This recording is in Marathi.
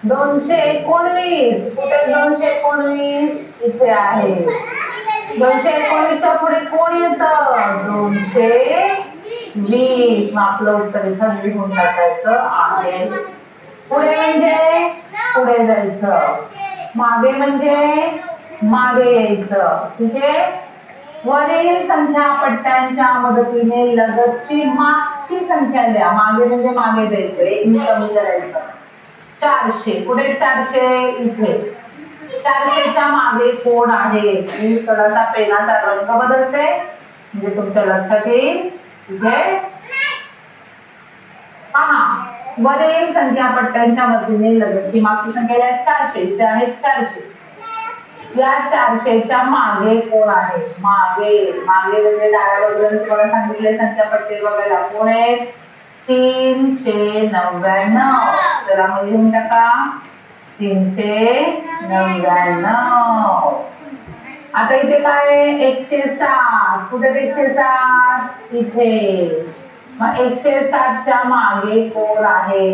219 कुठे 219 इथे आहे. 219च्या पुढे कोण येतं 220. मग आपलं उत्तर इथं लिहून टाकायचं आहे. पुढे म्हणजे पुढे जायचं, मागे म्हणजे मागे यायचं. ठीक आहे. वरील संख्या पट्ट्यांच्या मदतीने लगतची मागची संख्या लिहा. मागे म्हणजे मागे जायचं, एक कमी करायचं. 400 कुठे 400 इथे. 400च्या मागे कोण आहे. मी थोडासा पेनाचा रंग बदलते म्हणजे तुमच्या लक्षात येईल. ठीक आहे. पहा वरील संख्या पट्ट्यांच्या मदतीने लगतची मागची संख्या 400 इथे आहेत 400. या 400च्या मागे कोण आहे. मागे मागे म्हणजे डाव्या बाजूला तुम्हाला सांगितले संख्या पट्टे बघायला कोण आहेत 399. चला मग लिहून टाका 399. आता इथे काय 107 कुठे 107 इथे. मग 107च्या मागे कोण आहे.